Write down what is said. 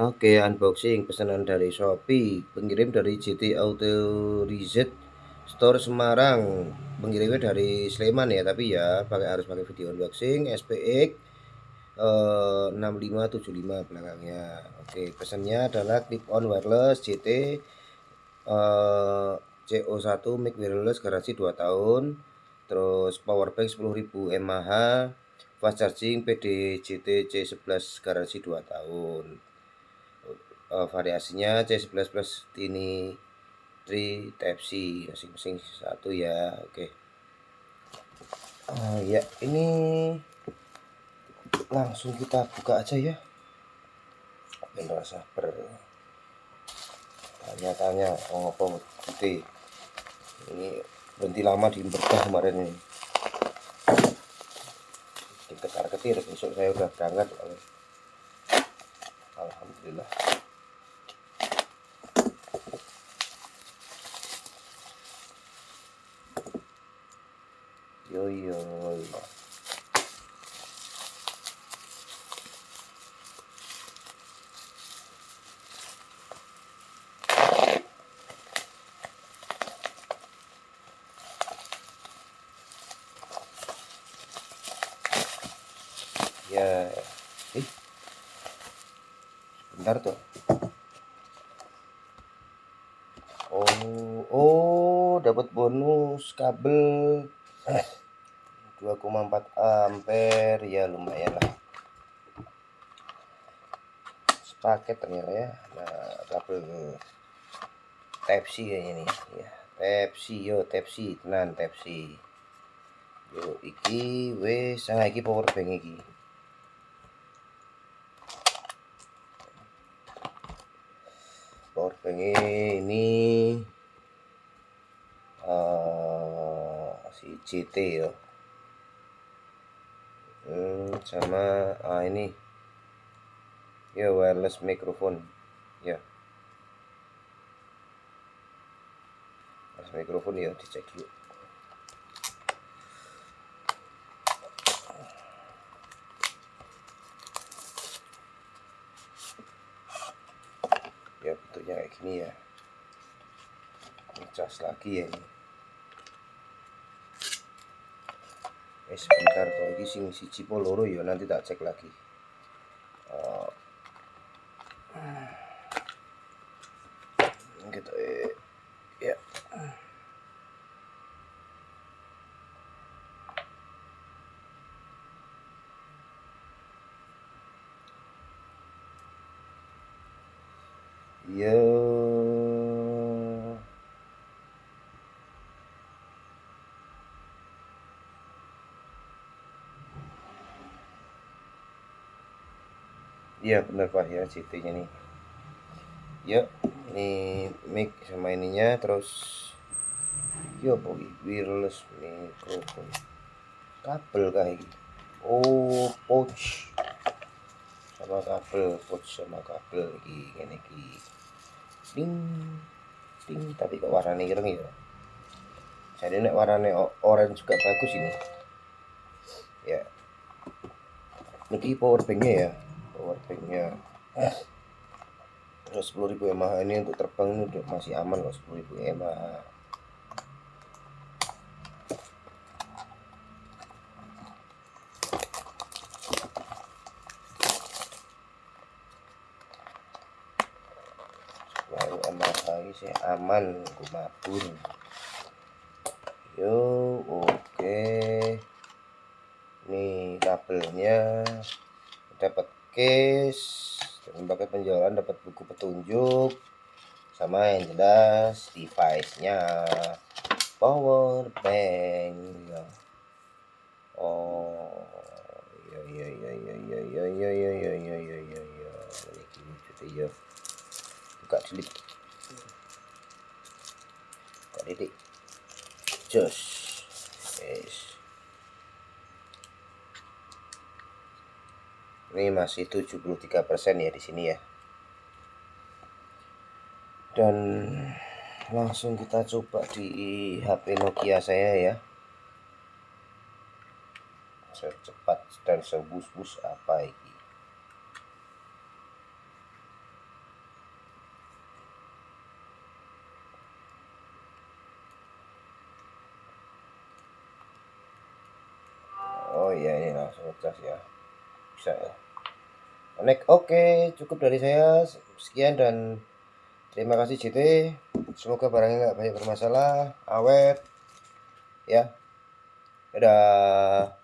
Oke, unboxing pesanan dari Shopee, pengirim dari JT Auto Reset Store Semarang. Pengirimnya dari Sleman ya, tapi ya harus pakai video unboxing SPX 6575 belakangnya. Oke, pesannya adalah clip on wireless JT CO1 mic wireless garansi 2 tahun. Terus power bank 10.000 mAh, fast charging PDJT C11 garansi 2 tahun. Variasinya C11 plus Tini 3 Type C, masing-masing satu ya. Oke. Ya, ini langsung kita buka aja ya. Bener sabar. Tanya-tanya apa gitu. Ini berhenti lama di Berkah kemarin ini. Diketar-ketir, besok saya udah berangkat. Alhamdulillah. Yo yo. Ya, bentar tuh. Dapat bonus kabel 2,4 ampere ya, lumayan lah. Sepaket ternyata ya. Nah, kabel Type C kayaknya nih ya. Type C tenan Type C. Yo iki wis iki power bank iki. Power bank ini si CT ya. Sama ini ya wireless microphone ya. Wireless microphone ya, dicek dulu. Ya bentuknya kayak gini ya. Cas lagi ya ini. Sebentar kok ini sing siji po loro ya, nanti tak cek lagi. Gitu ya. Ya. Iya benar Pak ya, CT-nya nih. Ya, ini mic sama ininya, terus ya apa wireless microphone. Kabel kayak gitu. Pouch sama kabel ini ding ding, tapi kok warnanya ireng ya. Jadi nek warnanya orange juga bagus ini ya. Ini power banknya ya, power banknya 10.000 mAh. Ini untuk terbang ini udah masih aman loh, 10.000 mAh. Ini sih aman, kumabur. Yo, oke. Nih kabelnya, dapat case, dan paket penjualan, dapat buku petunjuk, sama yang jelas device-nya power bank ya. Oh ya ini gitu ya. Buka didik jos. Yes. Ini masih 73% ya di sini ya. Dan langsung kita coba di HP Nokia saya ya. Secepat dan sebus-bus apa ini. Oh iya, ini langsung ngecas ya, bisa ya. Connect. Oke, cukup dari saya sekian dan terima kasih JT. Semoga barangnya nggak banyak bermasalah, awet ya. Dadah.